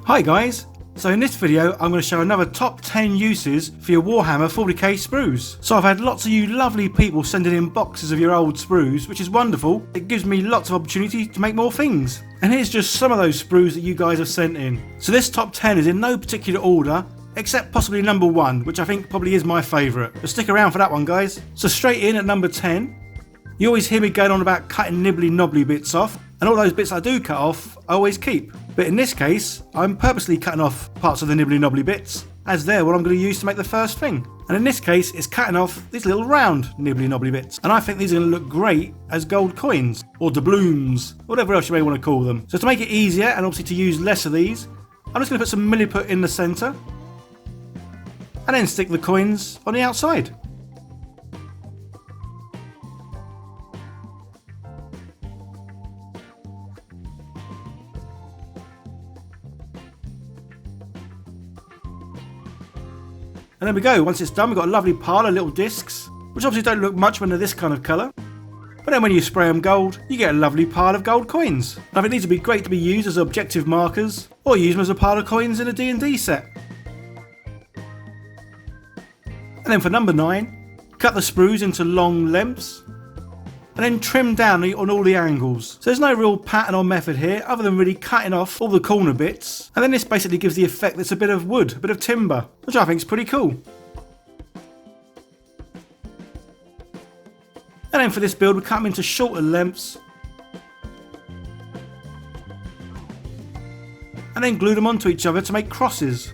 Hi guys, so in this video I'm going to show another top 10 uses for your Warhammer 40k Sprues. So I've had lots of you lovely people sending in boxes of your old Sprues, which is wonderful. It gives me lots of opportunity to make more things. And here's just some of those Sprues that you guys have sent in. So this top 10 is in no particular order, except possibly number 1, which I think probably is my favourite. But stick around for that one, guys. So straight in at number 10, you always hear me going on about cutting nibbly knobbly bits off, and all those bits I do cut off I always keep. But in this case, I'm purposely cutting off parts of the nibbly knobbly bits, as they're what I'm going to use to make the first thing. And in this case, it's cutting off these little round nibbly knobbly bits. And I think these are going to look great as gold coins, or doubloons, whatever else you may want to call them. So to make it easier, and obviously to use less of these, I'm just going to put some milliput in the centre, and then stick the coins on the outside. And there we go, once it's done we've got a lovely pile of little discs, which obviously don't look much when they're this kind of colour. But then when you spray them gold, you get a lovely pile of gold coins. And I think these would be great to be used as objective markers, or use them as a pile of coins in a D&D set. And then for number 9, cut the sprues into long lengths, and then trim down on all the angles. So there's no real pattern or method here, other than really cutting off all the corner bits. And then this basically gives the effect that's a bit of wood, a bit of timber, which I think is pretty cool. And then for this build, we cut them into shorter lengths, and then glue them onto each other to make crosses.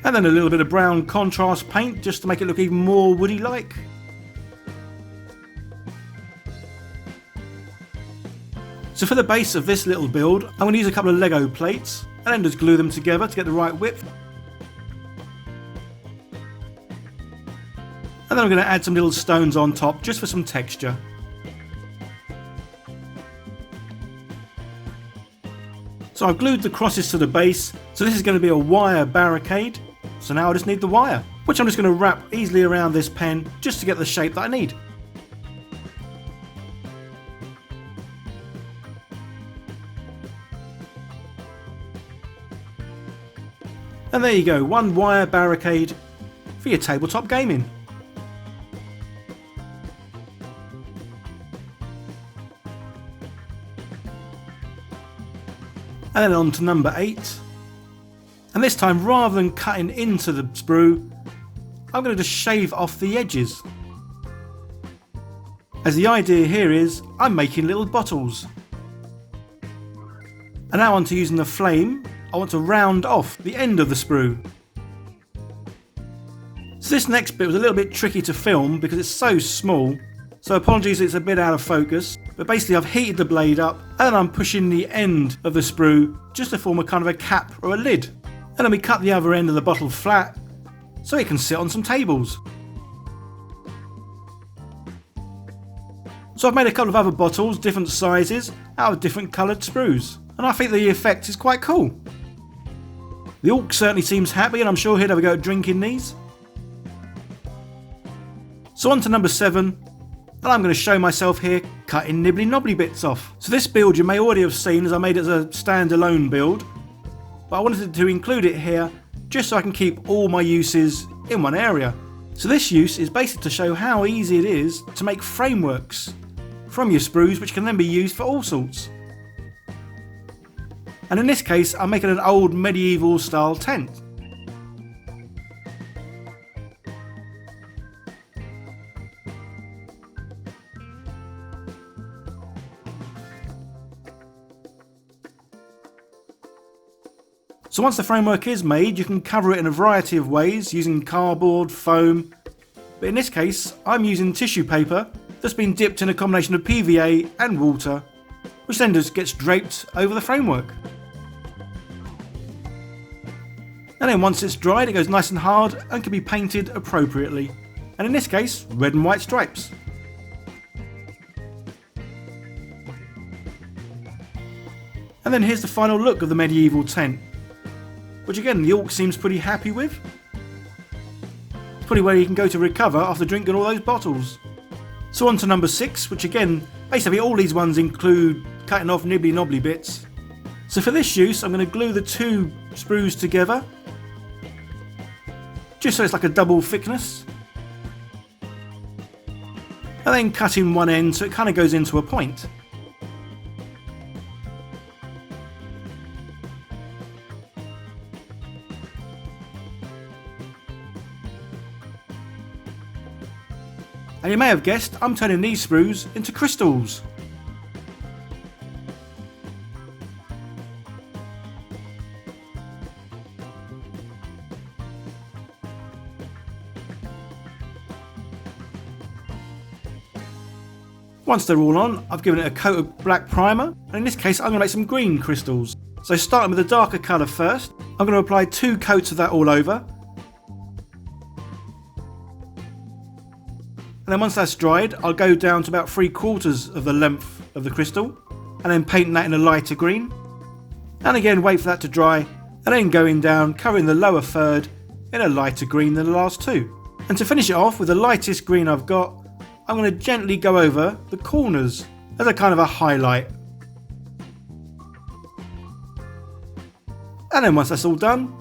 And then a little bit of brown contrast paint just to make it look even more woody like. So for the base of this little build, I'm going to use a couple of Lego plates and then just glue them together to get the right width. And then I'm going to add some little stones on top just for some texture. So I've glued the crosses to the base, so this is going to be a wire barricade. So now I just need the wire, which I'm just going to wrap easily around this pen just to get the shape that I need. And there you go, one wire barricade for your tabletop gaming. And then on to number 8. And this time, rather than cutting into the sprue, I'm going to just shave off the edges. As the idea here is, I'm making little bottles. And now onto using the flame, I want to round off the end of the sprue. So this next bit was a little bit tricky to film because it's so small, so apologies it's a bit out of focus, but basically I've heated the blade up and then I'm pushing the end of the sprue just to form a kind of a cap or a lid. And then we cut the other end of the bottle flat so it can sit on some tables. So I've made a couple of other bottles, different sizes, out of different coloured sprues, and I think the effect is quite cool. The orc certainly seems happy and I'm sure he'd have a go at drinking these. So on to number 7, and I'm going to show myself here cutting nibbly knobbly bits off. So this build you may already have seen as I made it as a standalone build, but I wanted to include it here just so I can keep all my uses in one area. So this use is basically to show how easy it is to make frameworks from your sprues, which can then be used for all sorts. And in this case I'm making an old medieval style tent. So once the framework is made, you can cover it in a variety of ways using cardboard, foam, but in this case I'm using tissue paper that's been dipped in a combination of PVA and water, which then just gets draped over the framework. And then once it's dried it goes nice and hard and can be painted appropriately, and in this case red and white stripes. And then here's the final look of the medieval tent, which again the orc seems pretty happy with. It's probably where you can go to recover after drinking all those bottles. So on to number 6, which again, basically all these ones include cutting off nibbly knobbly bits. So for this use, I'm going to glue the 2 sprues together, just so it's like a double thickness. And then cut in one end so it kind of goes into a point. And you may have guessed, I'm turning these sprues into crystals. Once they're all on, I've given it a coat of black primer, and in this case I'm going to make some green crystals. So starting with a darker colour first, I'm going to apply 2 coats of that all over. And then once that's dried, I'll go down to about 3/4 of the length of the crystal, and then paint that in a lighter green. And again wait for that to dry, and then going down, covering the lower third in a lighter green than the last 2. And to finish it off with the lightest green I've got, I'm going to gently go over the corners as a kind of a highlight. And then once that's all done,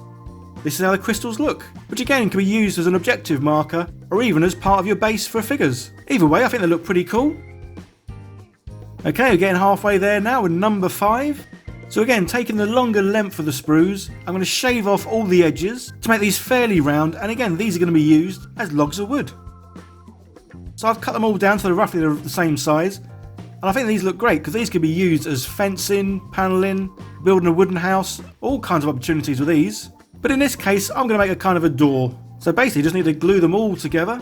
this is how the crystals look, which again can be used as an objective marker or even as part of your base for figures. Either way, I think they look pretty cool. Okay, we're getting halfway there now with number 5. So again, taking the longer length of the sprues, I'm going to shave off all the edges to make these fairly round, and again these are going to be used as logs of wood. So I've cut them all down to roughly the same size, and I think these look great because these could be used as fencing, panelling, building a wooden house, all kinds of opportunities with these. But in this case, I'm going to make a kind of a door. So basically just need to glue them all together.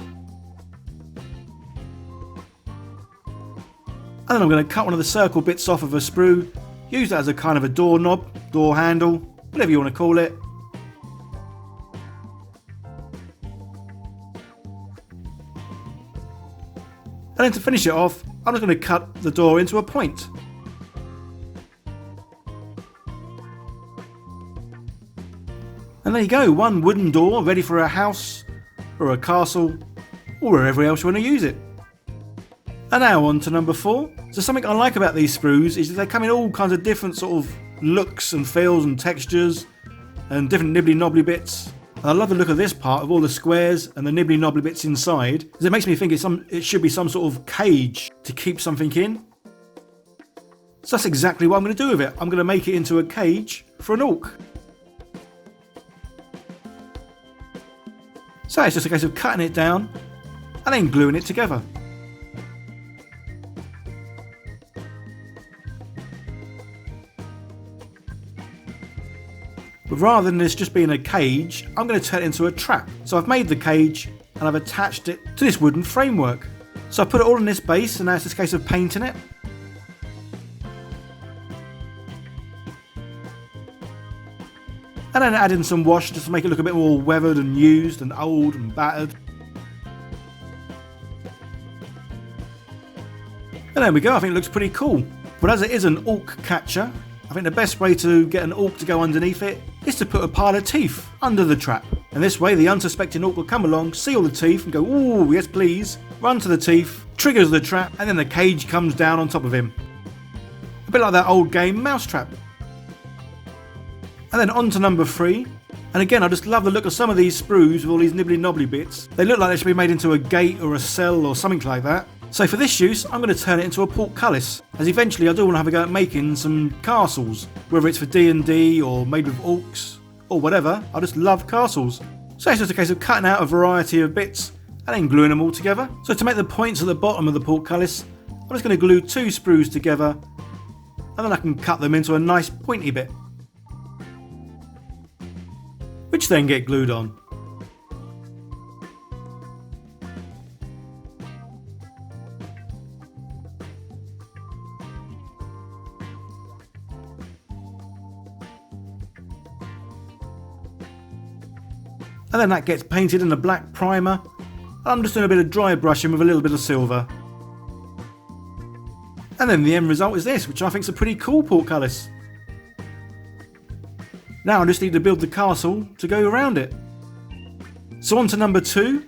And then I'm going to cut one of the circle bits off of a sprue, use that as a kind of a door knob, door handle, whatever you want to call it. And then to finish it off, I'm just going to cut the door into a point. And there you go, one wooden door ready for a house, or a castle, or wherever else you want to use it. And now on to number 4. So something I like about these sprues is that they come in all kinds of different sort of looks and feels and textures, and different nibbly knobbly bits. And I love the look of this part of all the squares and the nibbly knobbly bits inside, because it makes me think it should be some sort of cage to keep something in. So that's exactly what I'm going to do with it. I'm going to make it into a cage for an orc. So it's just a case of cutting it down and then gluing it together. But rather than this just being a cage, I'm going to turn it into a trap. So I've made the cage and I've attached it to this wooden framework. So I put it all in this base, and now it's just a case of painting it. And then add in some wash just to make it look a bit more weathered and used and old and battered. And there we go, I think it looks pretty cool. But as it is an orc catcher, I think the best way to get an orc to go underneath it is to put a pile of teeth under the trap. And this way the unsuspecting orc will come along, see all the teeth and go, ooh, yes please, run to the teeth, triggers the trap, and then the cage comes down on top of him. A bit like that old game Mousetrap. And then on to number 3. And again, I just love the look of some of these sprues with all these nibbly knobbly bits. They look like they should be made into a gate or a cell or something like that. So for this use, I'm going to turn it into a portcullis, as eventually I do want to have a go at making some castles, whether it's for D&D or made with orcs or whatever. I just love castles. So it's just a case of cutting out a variety of bits and then gluing them all together. So to make the points at the bottom of the portcullis, I'm just going to glue 2 sprues together, and then I can cut them into a nice pointy bit, which then get glued on. And then that gets painted in a black primer. I'm just doing a bit of dry brushing with a little bit of silver. And then the end result is this, which I think is a pretty cool portcullis. Now I just need to build the castle to go around it. So on to number 2,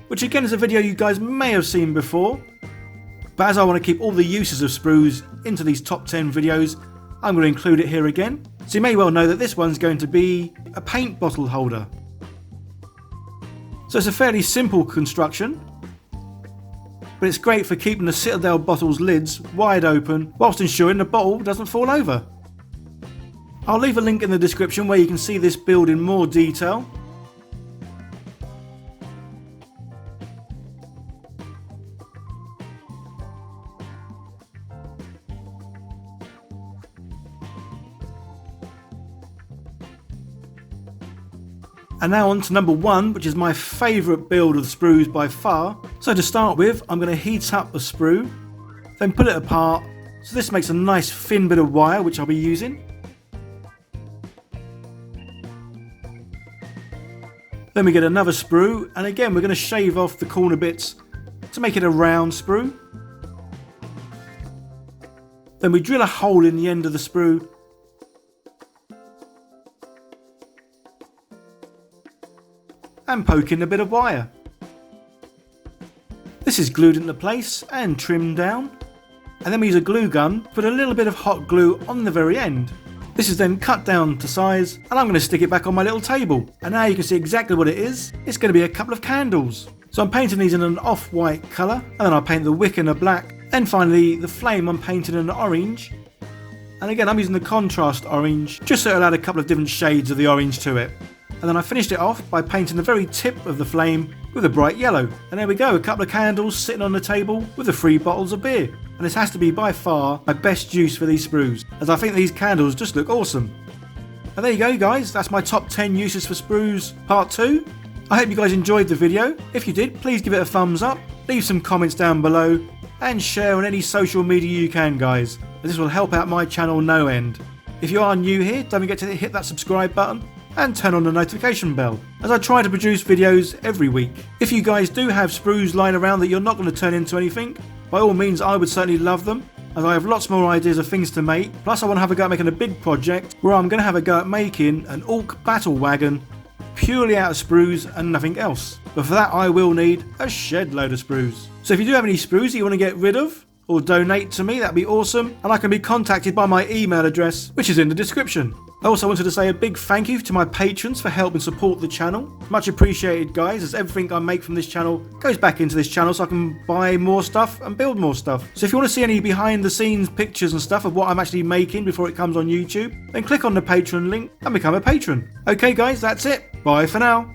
which again is a video you guys may have seen before. But as I want to keep all the uses of sprues into these top 10 videos, I'm going to include it here again. So you may well know that this one's going to be a paint bottle holder. So it's a fairly simple construction, but it's great for keeping the Citadel bottle's lids wide open whilst ensuring the bottle doesn't fall over. I'll leave a link in the description where you can see this build in more detail. And now on to number 1, which is my favourite build of the sprues by far. So to start with, I'm going to heat up a sprue, then pull it apart. So this makes a nice thin bit of wire which I'll be using. Then we get another sprue, and again we're going to shave off the corner bits to make it a round sprue. Then we drill a hole in the end of the sprue and poke in a bit of wire. This is glued into place and trimmed down, and then we use a glue gun to put a little bit of hot glue on the very end. This is then cut down to size, and I'm going to stick it back on my little table. And now you can see exactly what it is. It's going to be a couple of candles. So I'm painting these in an off-white colour, and then I'll paint the wick in a black, and finally the flame I'm painting in an orange. And again I'm using the contrast orange, just so it'll add a couple of different shades of the orange to it. And then I finished it off by painting the very tip of the flame with a bright yellow. And there we go, a couple of candles sitting on the table with the 3 bottles of beer. And this has to be by far my best use for these sprues, as I think these candles just look awesome. And there you go guys, that's my top 10 uses for sprues part 2. I hope you guys enjoyed the video. If you did, please give it a thumbs up, leave some comments down below, and share on any social media you can guys, as this will help out my channel no end. If you are new here, don't forget to hit that subscribe button and turn on the notification bell, as I try to produce videos every week. If you guys do have sprues lying around that you're not going to turn into anything, by all means I would certainly love them, as I have lots more ideas of things to make. Plus I want to have a go at making a big project where I'm going to have a go at making an orc battle wagon purely out of sprues and nothing else. But for that I will need a shed load of sprues. So if you do have any sprues that you want to get rid of or donate to me, that'd be awesome, and I can be contacted by my email address, which is in the description. I also wanted to say a big thank you to my patrons for helping support the channel. Much appreciated guys, as everything I make from this channel goes back into this channel so I can buy more stuff and build more stuff. So if you want to see any behind the scenes pictures and stuff of what I'm actually making before it comes on YouTube, then click on the Patreon link and become a patron. Okay guys, that's it. Bye for now.